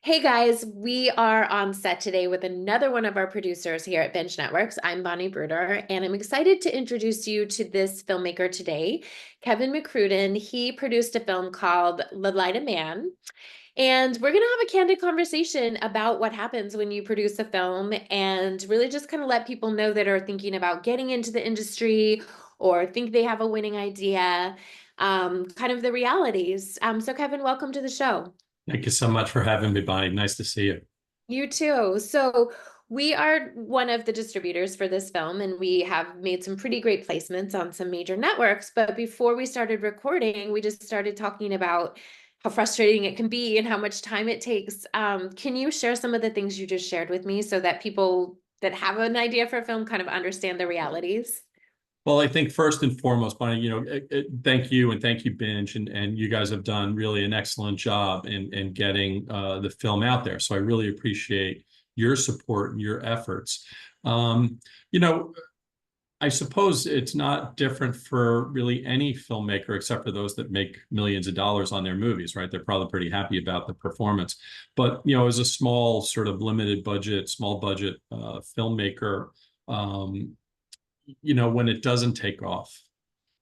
Hey guys, we are on set today with another one of our producers here at Binge Networks. I'm Bonnie Bruderer, and I'm excited to introduce you to this filmmaker today, Kevin McCrudden. He produced a film called The Light of Man, and we're going to have a candid conversation about what happens when you produce a film and really just kind of let people know that are thinking about getting into the industry or think they have a winning idea, kind of the realities. So Kevin, welcome to the show. Thank you so much for having me, Bonnie. Nice to see you. You too. So we are one of the distributors for this film, and we have made some pretty great placements on some major networks. But before we started recording, we just started talking about how frustrating it can be and how much time it takes. Can you share some of the things you just shared with me so that people that have an idea for a film kind of understand the realities? Well, I think first and foremost, Bonnie, thank you and thank you, Binge, and you guys have done really an excellent job in getting the film out there. So I really appreciate your support and your efforts. Um, you know, I suppose it's not different for really any filmmaker except for those that make millions of dollars on their movies, right? They're probably pretty happy about the performance. But, as a small sort of limited budget, small budget filmmaker, um, when it doesn't take off.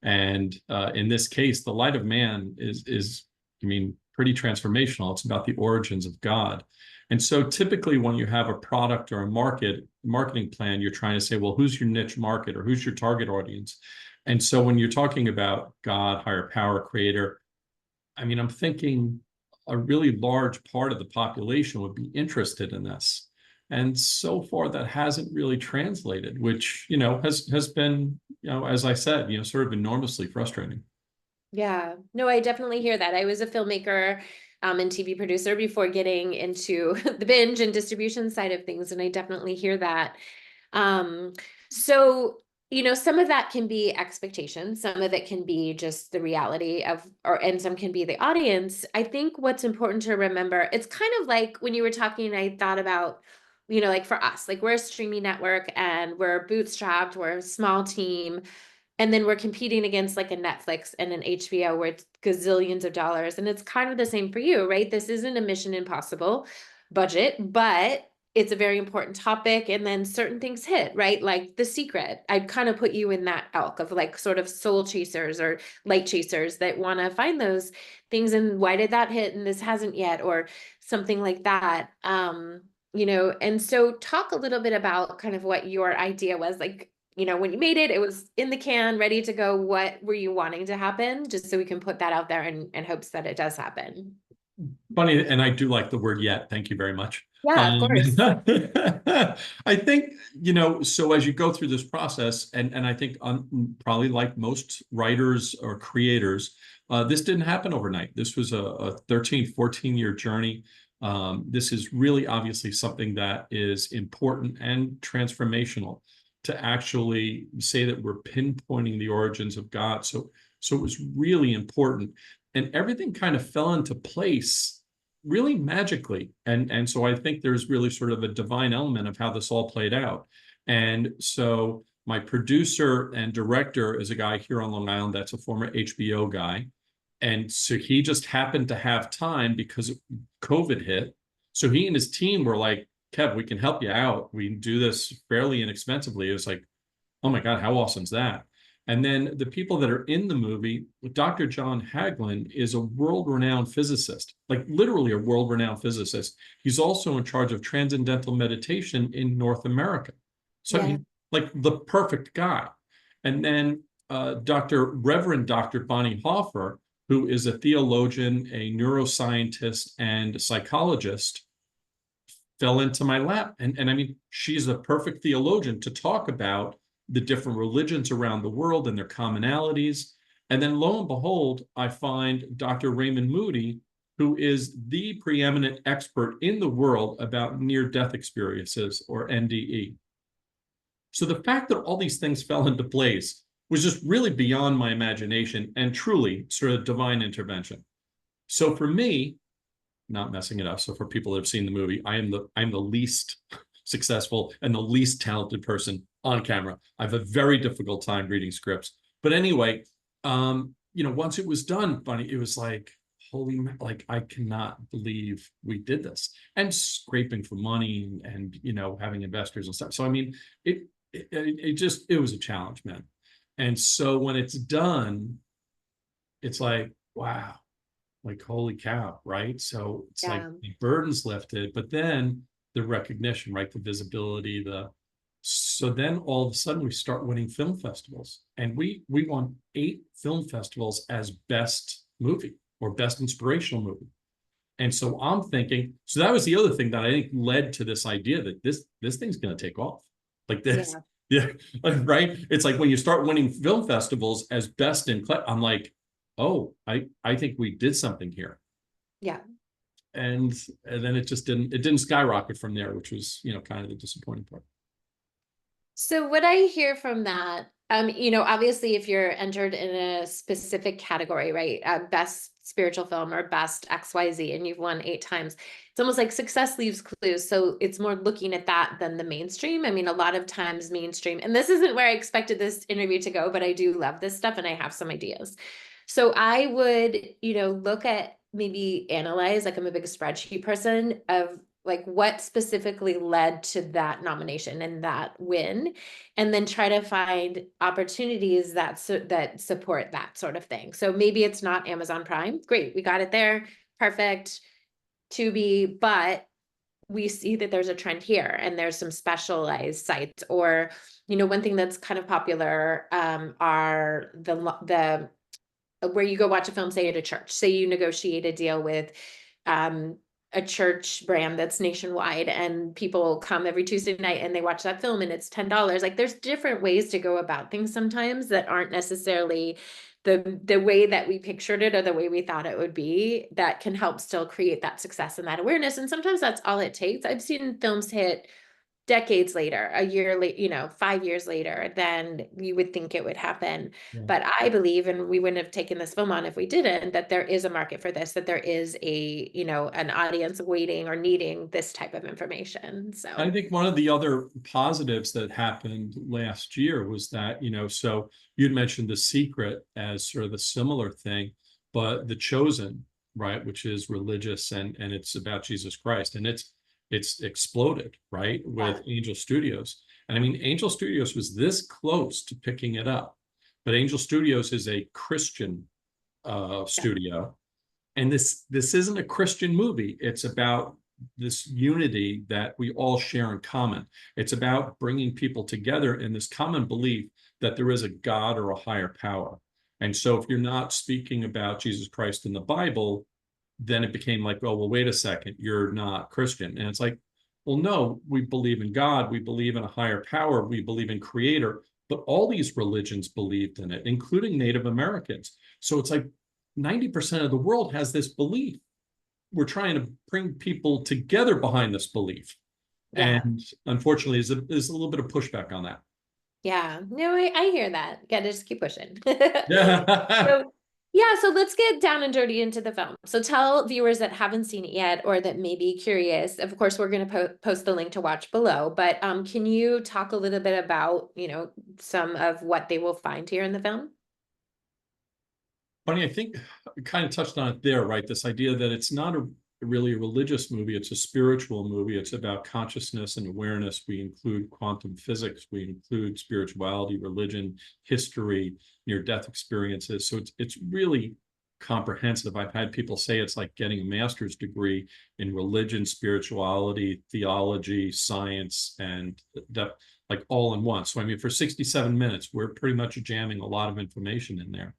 And in this case, the light of man is, pretty transformational. It's about the origins of God. And so typically when you have a product or a marketing plan, you're trying to say, well, who's your niche market or who's your target audience? And so when you're talking about God, higher power, creator, I'm thinking a really large part of the population would be interested in this. And so far that hasn't really translated, which, has been, as I said, sort of enormously frustrating. Yeah, no, I definitely hear that. I was a filmmaker and TV producer before getting into the binge and distribution side of things, and I definitely hear that. Um, so, some of that can be expectations, some of it can be just the reality of, and some can be the audience. I think what's important to remember, it's kind of like when you were talking, I thought about, like for us, like we're a streaming network and we're bootstrapped, we're a small team. And then we're competing against like a Netflix and an HBO where it's gazillions of dollars. And it's kind of the same for you, right? This isn't a Mission Impossible budget, but it's a very important topic. And then certain things hit, right? Like The Secret. I'd kind of put you in that elk of like sort of soul chasers or light chasers that want to find those things. And why did that hit? And this hasn't yet, or something like that. And so talk a little bit about kind of what your idea was like, when you made it, it was in the can, ready to go. What were you wanting to happen? Just so we can put that out there in hopes that it does happen. Funny, and I do like the word yet. Thank you very much. Yeah, of Um, course. I think, so as you go through this process, and I think probably like most writers or creators, this didn't happen overnight. This was a 13, 14-year journey. This is really obviously something that is important and transformational to actually say that we're pinpointing the origins of God. So it was really important. And everything kind of fell into place really magically. And so I think there's really sort of a divine element of how this all played out. And so my producer and director is a guy here on Long Island that's a former HBO guy. And so he just happened to have time because COVID hit. So he and his team were like, Kev, we can help you out. We can do this fairly inexpensively. It was like, oh my God, how awesome is that? And then the people that are in the movie, Dr. John Hagelin is a world-renowned physicist, like literally a world-renowned physicist. He's also in charge of Transcendental Meditation in North America. So Yeah. he's like the perfect guy. And then Reverend Dr. Bonnie Hoffer, who is a theologian, a neuroscientist, and psychologist, fell into my lap. And she's a perfect theologian to talk about the different religions around the world and their commonalities. And then lo and behold, I find Dr. Raymond Moody, who is the preeminent expert in the world about near-death experiences, or NDE. So the fact that all these things fell into place was just really beyond my imagination and truly sort of divine intervention. So for me, not messing it up. So for people that have seen the movie, I'm the least successful and the least talented person on camera. I have a very difficult time reading scripts. But anyway, once it was done, Bunny, it was like, like, I cannot believe we did this, and scraping for money and having investors and stuff. So I mean, it was a challenge, man. And so when it's done, it's like, wow, like, holy cow, right? So it's like Yeah. the burden's lifted, but then the recognition, right? The visibility, so then all of a sudden we start winning film festivals, and we won 8 film festivals as best movie or best inspirational movie. And so I'm thinking, so that was the other thing that I think led to this idea that this thing's going to take off like this. Yeah. Yeah, right. It's like when you start winning film festivals as best in class, I'm like, oh, I think we did something here. Yeah. And then it didn't skyrocket from there, which was, kind of the disappointing part. So what I hear from that, obviously if you're entered in a specific category, right? Best spiritual film or best XYZ, and you've won 8 times, it's almost like success leaves clues. So it's more looking at that than the mainstream. I mean, a lot of times mainstream, and this isn't where I expected this interview to go, but I do love this stuff and I have some ideas. So I would, look at, maybe analyze, like I'm a big spreadsheet person, of like what specifically led to that nomination and that win, and then try to find opportunities that support that sort of thing. So maybe it's not Amazon Prime. Great, we got it there. Perfect. To be, but we see that there's a trend here and there's some specialized sites, or one thing that's kind of popular are the where you go watch a film, say at a church, say you negotiate a deal with um, a church brand that's nationwide, and people come every Tuesday night and they watch that film and it's $10. Like, there's different ways to go about things sometimes that aren't necessarily the way that we pictured it or the way we thought it would be, that can help still create that success and that awareness. And sometimes that's all it takes. I've seen films hit decades later, a year late, 5 years later than you would think it would happen. Yeah. But I believe, and we wouldn't have taken this film on if we didn't, that there is a market for this, that there is an audience waiting or needing this type of information. So I think one of the other positives that happened last year was that, so you'd mentioned The Secret as sort of a similar thing, but The Chosen, right, which is religious and it's about Jesus Christ, and it's exploded, right, with Angel Studios. And I mean, Angel Studios was this close to picking it up, but Angel Studios is a Christian studio, and this isn't a Christian movie. It's about this unity that we all share in common. It's about bringing people together in this common belief that there is a God or a higher power. And so if you're not speaking about Jesus Christ in the Bible, then it became like, oh, well, wait a second, you're not Christian. And it's like, well, no, we believe in God, we believe in a higher power, we believe in creator, but all these religions believed in it, including Native Americans. So it's like 90% of the world has this belief. We're trying to bring people together behind this belief. yeah. And unfortunately, there's a little bit of pushback on that. Yeah, no, I hear that. Gotta just keep pushing. Yeah. So, yeah, so let's get down and dirty into the film. So tell viewers that haven't seen it yet or that may be curious. Of course, we're going to post the link to watch below, but can you talk a little bit about, some of what they will find here in the film? Funny, I think we kind of touched on it there, right? This idea that it's not really a religious movie, it's a spiritual movie. It's about consciousness and awareness. We include quantum physics, we include spirituality, religion, history, near-death experiences. So it's really comprehensive. I've had people say it's like getting a master's degree in religion, spirituality, theology, science, and like all in one. So I mean, for 67 minutes, we're pretty much jamming a lot of information in there.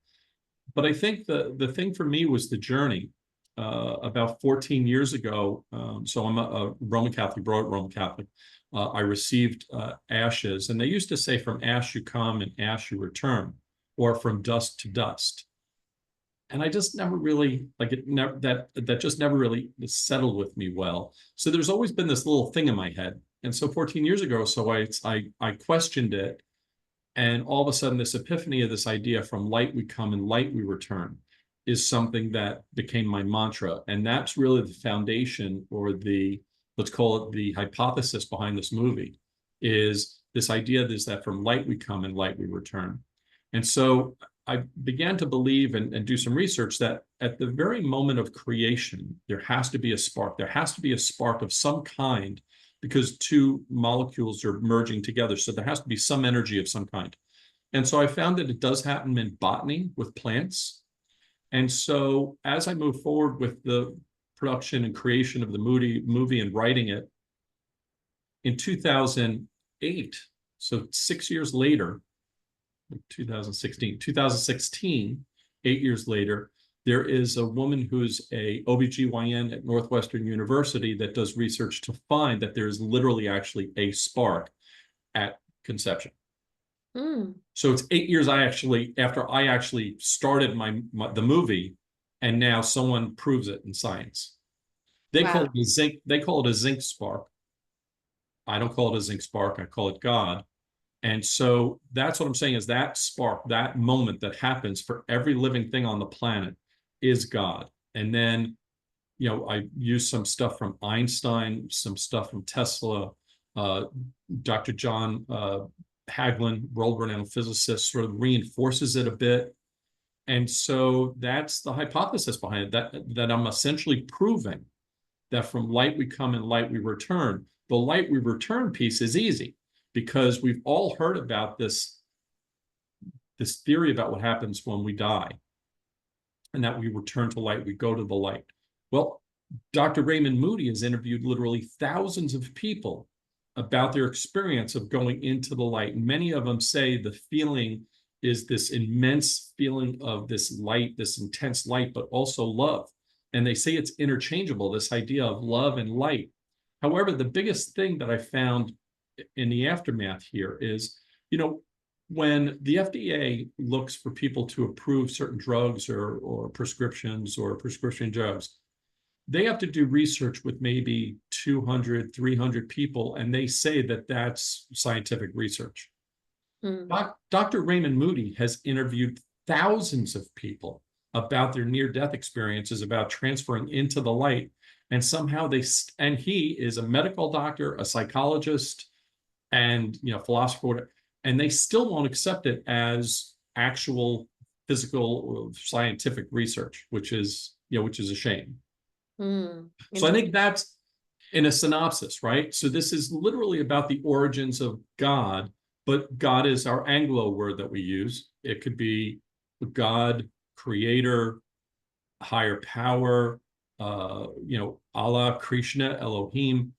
But I think the thing for me was the journey. About 14 years ago, so I'm a Roman Catholic, brought Roman Catholic. I received ashes, and they used to say, "From ash you come, and ash you return," or "From dust to dust." And I just never really like it. Never that just never really settled with me well. So there's always been this little thing in my head. And so 14 years ago, so I questioned it. And all of a sudden, this epiphany of this idea, from light we come and light we return, is something that became my mantra. And that's really the foundation, or let's call it the hypothesis behind this movie, is this idea is that from light we come and light we return. And so I began to believe and do some research that at the very moment of creation, there has to be a spark. There has to be a spark of some kind because two molecules are merging together. So there has to be some energy of some kind. And so I found that it does happen in botany with plants. And so as I move forward with the production and creation of the movie and writing it in 2008, so 6 years later, 2016, 8 years later, there is a woman who's a OBGYN at Northwestern University that does research to find that there is literally actually a spark at conception. Mm. So it's 8 years after I actually started the movie, and now someone proves it in science. They call Wow. it a zinc spark. I don't call it a zinc spark, I call it God. And so that's what I'm saying is that spark, that moment that happens for every living thing on the planet is God. And then, I use some stuff from Einstein, some stuff from Tesla, Dr. John Hagelin, world-renowned physicist, sort of reinforces it a bit. And so that's the hypothesis behind it, that I'm essentially proving that from light we come and light we return. The light we return piece is easy because we've all heard about this theory about what happens when we die and that we return to light, we go to the light. Well, Dr. Raymond Moody has interviewed literally thousands of people about their experience of going into the light. And many of them say the feeling is this immense feeling of this light, this intense light, but also love. And they say it's interchangeable, this idea of love and light. However, the biggest thing that I found in the aftermath here is, when the FDA looks for people to approve certain drugs or prescriptions or prescription drugs, they have to do research with maybe 200, 300 people, and they say that that's scientific research. Dr. Raymond Moody has interviewed thousands of people about their near-death experiences, about transferring into the light, and somehow he is a medical doctor, a psychologist, and philosopher, and they still won't accept it as actual physical or scientific research, which is a shame. So I think that's in a synopsis, right? So this is literally about the origins of God, but God is our Anglo word that we use. It could be God, creator, higher power, Allah, Krishna, Elohim.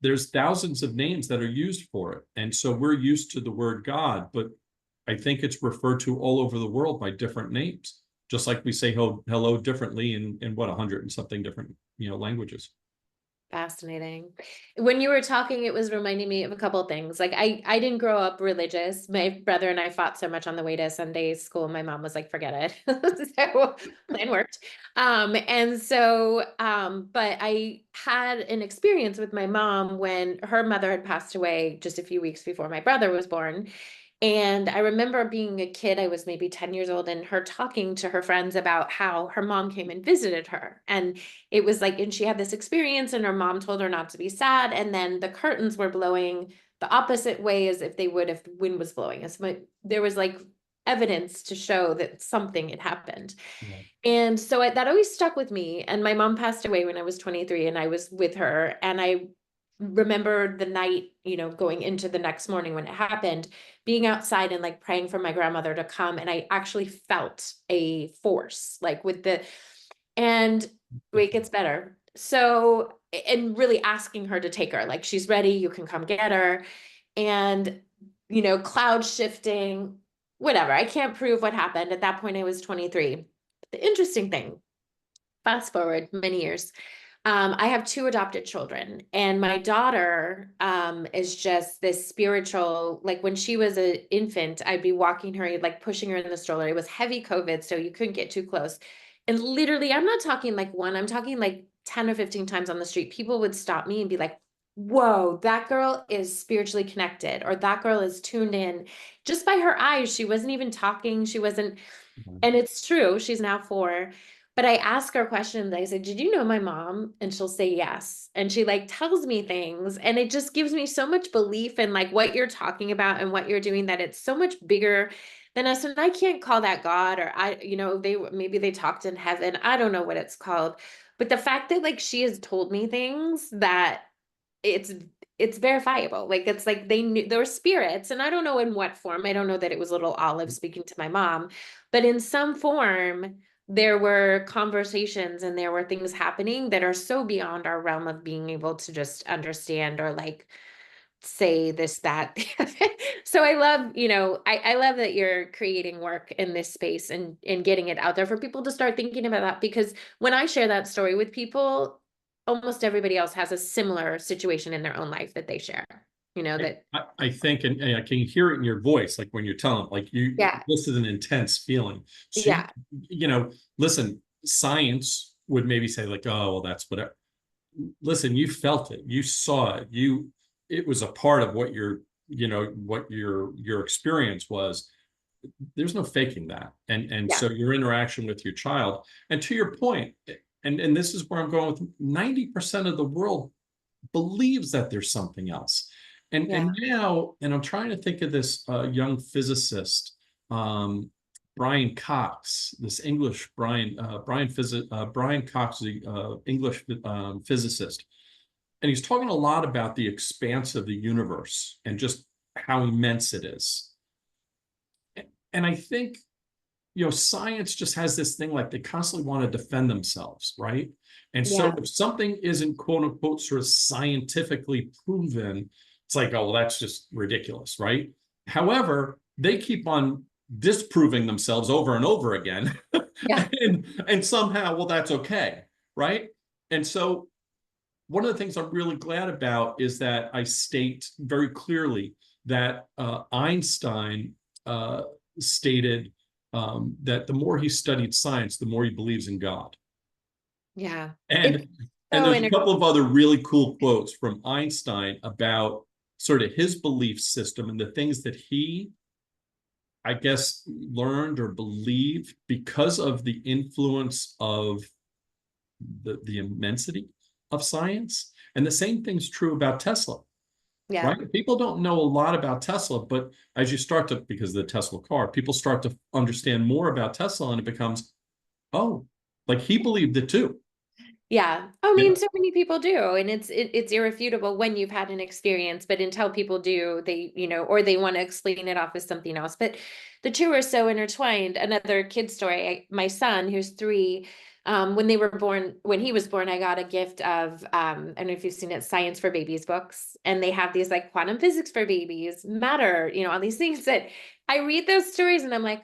There's thousands of names that are used for it. And so we're used to the word God, but I think it's referred to all over the world by different names, just like we say hello differently in 100 and something different, languages. Fascinating. When you were talking, it was reminding me of a couple of things. Like I didn't grow up religious. My brother and I fought so much on the way to Sunday school. My mom was like, forget it. So plan worked. But I had an experience with my mom when her mother had passed away just a few weeks before my brother was born. And I remember being a kid, I was maybe 10 years old, and her talking to her friends about how her mom came and visited her. And it was like, and she had this experience, and her mom told her not to be sad. And then the curtains were blowing the opposite way as if they would if the wind was blowing. There was like evidence to show that something had happened. Yeah. And so that always stuck with me. And my mom passed away when I was 23, and I was with her. And I remember the night, going into the next morning when it happened, being outside and like praying for my grandmother to come. And I actually felt a force like and wait, it gets better. So, and really asking her to take her, like, she's ready, you can come get her. And, cloud shifting, whatever. I can't prove what happened. At that point, I was 23. The interesting thing, fast forward many years, I have two adopted children, and my daughter is just this spiritual, like when she was an infant, I'd be walking her, like pushing her in the stroller. It was heavy COVID, so you couldn't get too close. And literally, I'm not talking like one, I'm talking like 10 or 15 times on the street. People would stop me and be like, whoa, that girl is spiritually connected, or that girl is tuned in just by her eyes. She wasn't even talking. She wasn't, and it's true. She's now 4. But I ask her questions. I said, did you know my mom? And she'll say yes. And she like tells me things. And it just gives me so much belief in like what you're talking about and what you're doing, that it's so much bigger then I said, I can't call that God, or maybe they talked in heaven. I don't know what it's called. But the fact that like she has told me things that it's it's verifiable. Like it's like they knew there were spirits, and I don't know in what form. I don't know that it was little Olive speaking to my mom, but in some form there were conversations and there were things happening that are so beyond our realm of being able to just understand or like say this, that. So I love, I love that you're creating work in this space and getting it out there for people to start thinking about that. Because when I share that story with people, almost everybody else has a similar situation in their own life that they share, that, I think, and I can hear it in your voice, like when you're telling, like yeah, this is an intense feeling. So, yeah, listen, science would maybe say like, oh, well, that's whatever. Listen, you felt it, you saw it, it was a part of what your experience was. There's no faking that. And yeah, so your interaction with your child, and to your point, and this is where I'm going with 90% of the world believes that there's something else. yeah, And I'm trying to think of this young physicist, Brian Cox, this English Brian Cox, the English physicist, and he's talking a lot about the expanse of the universe and just how immense it is. And I think, science just has this thing like they constantly want to defend themselves, right? And so yeah, if something isn't quote unquote sort of scientifically proven, it's like, oh, well, that's just ridiculous, right? However, they keep on disproving themselves over and over again. yeah, and somehow, well, that's okay, right? And so one of the things I'm really glad about is that I state very clearly that Einstein stated that the more he studied science, the more he believes in God. yeah. It's And so there's a inter couple of other really cool quotes from Einstein about sort of his belief system and the things that he, I guess, learned or believed because of the influence of the immensity of science. And the same thing's true about Tesla, yeah. right? People don't know a lot about Tesla, but as you start to, because of the Tesla car, people start to understand more about Tesla and it becomes, oh, like he believed it too. Yeah. I Yeah. mean, so many people do, and it's irrefutable when you've had an experience, but until people do, they, or they want to explain it off as something else. But the two are so intertwined. Another kid story, my son, who's 3, when he was born, I got a gift of, I don't know if you've seen it, Science for Babies books, and they have these like quantum physics for babies, matter, all these things that I read those stories and I'm like,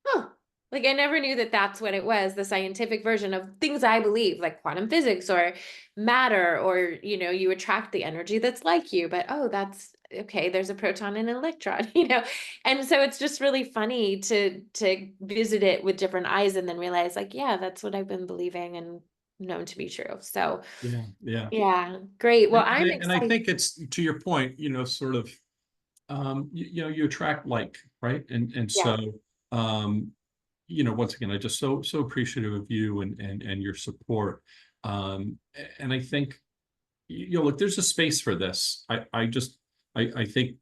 huh. Like I never knew that that's what it was, the scientific version of things I believe, like quantum physics or matter, or you attract the energy that's like you. But oh, that's okay, there's a proton and an electron, And so it's just really funny to visit it with different eyes and then realize like, yeah, that's what I've been believing and known to be true. So Yeah. Yeah. yeah, great. Well, I'm And I excited. think it's to your point, sort of, you attract like, right? And Yeah, so, um, once again, I just so appreciative of you and your support. And I think, look, there's a space for this. I think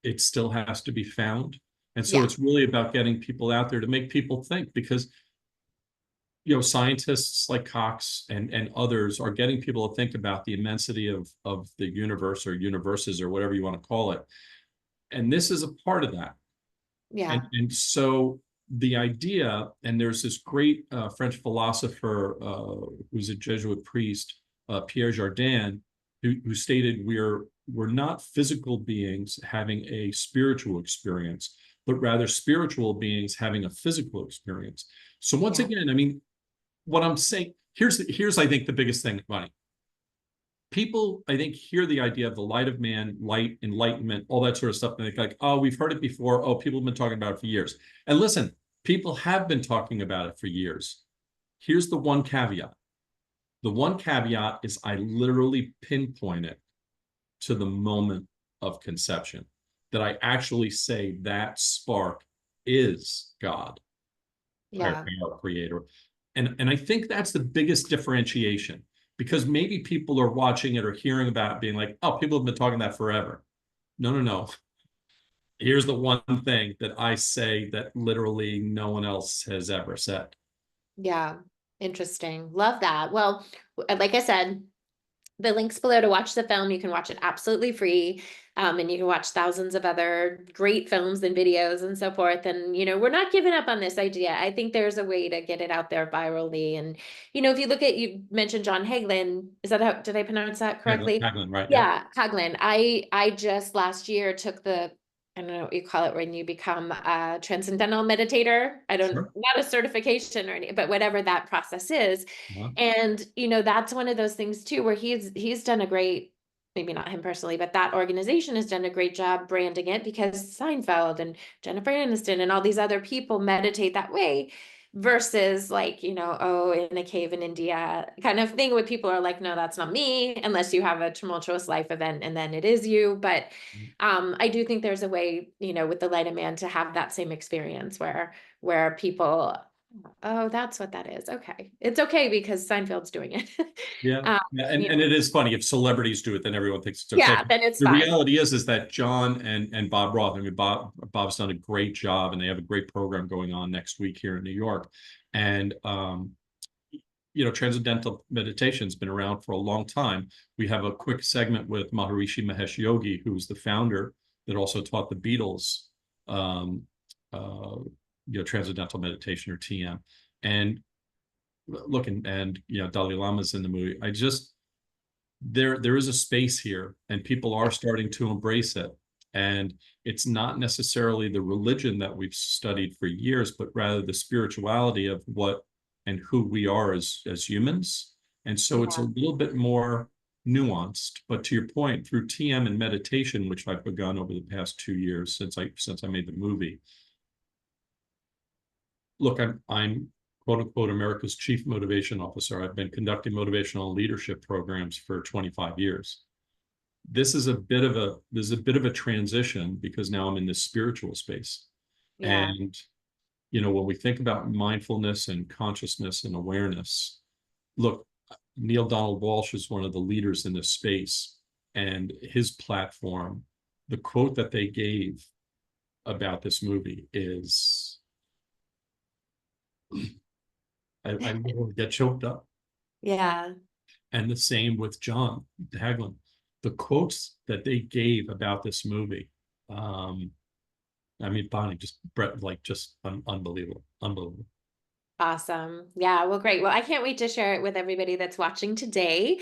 it still has to be found. And so yeah, it's really about getting people out there to make people think because, scientists like Cox and others are getting people to think about the immensity of the universe or universes or whatever you want to call it. And this is a part of that. yeah, And so the idea, and there's this great French philosopher who's a Jesuit priest, Pierre Jardin, who stated we're not physical beings having a spiritual experience, but rather spiritual beings having a physical experience. So once yeah, again, I mean, what I'm saying, here's I think the biggest thing, Bonnie. People, I think, hear the idea of the light of man, light, enlightenment, all that sort of stuff, and they're like, oh, we've heard it before. Oh, people have been talking about it for years. And listen, people have been talking about it for years. Here's the one caveat. The one caveat is I literally pinpoint it to the moment of conception, that I actually say that spark is God, higher yeah. power, creator. And I think that's the biggest differentiation because maybe people are watching it or hearing about it being like, oh, people have been talking that forever. No, no, no. here's the one thing that I say that literally no one else has ever said. Yeah, interesting. Love that. Well, like I said, the link's below to watch the film. You can watch it absolutely free. And you can watch thousands of other great films and videos and so forth. And, we're not giving up on this idea. I think there's a way to get it out there virally. And, if you look at, you mentioned John Hagelin, is that how, did I pronounce that correctly? Haglin, right? Yep. Yeah, Hagelin. I just last year took I don't know what you call it when you become a transcendental meditator. I don't, Sure. not a certification or anything, but whatever that process is. Uh-huh. And, that's one of those things too, where he's done a great, maybe not him personally, but that organization has done a great job branding it, because Seinfeld and Jennifer Aniston and all these other people meditate that way, versus like, oh, in a cave in India kind of thing, where people are like, no, that's not me, unless you have a tumultuous life event and then it is you. But I do think there's a way, with the light of man to have that same experience where people, oh, that's what that is. Okay. It's okay because Seinfeld's doing it. Yeah. Um, Yeah. And it is funny, if celebrities do it, then everyone thinks it's okay. yeah, then it's The fine. reality is that John and Bob Roth, I mean, Bob's done a great job, and they have a great program going on next week here in New York. And Transcendental Meditation's been around for a long time. We have a quick segment with Maharishi Mahesh Yogi, who's the founder that also taught the Beatles, um, Transcendental Meditation, or TM. And look, and Dalai Lama's in the movie. There is a space here, and people are starting to embrace it. And it's not necessarily the religion that we've studied for years, but rather the spirituality of what and who we are as humans. And so it's a Yeah. little bit more nuanced. But to your point, through TM and meditation, which I've begun over the past 2 years since I made the movie. Look, I'm quote unquote America's chief motivation officer. I've been conducting motivational leadership programs for 25 years. This is a bit of a transition, because now I'm in this spiritual space. Yeah. And when we think about mindfulness and consciousness and awareness, look, Neil Donald Walsh is one of the leaders in this space, and his platform, the quote that they gave about this movie is, I will get choked up. Yeah. And the same with John Hagelin. The quotes that they gave about this movie, I mean, Bonnie, just unbelievable, unbelievable. Awesome. Yeah. Well, great. Well, I can't wait to share it with everybody that's watching today.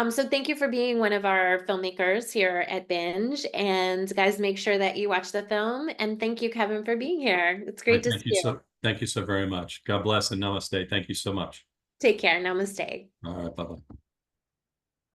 So thank you for being one of our filmmakers here at Binge. And guys, make sure that you watch the film. And thank you, Kevin, for being here. It's All great right, to see you. thank you so very much. God bless and namaste. Thank you so much. Take care. Namaste. All right, bye bye.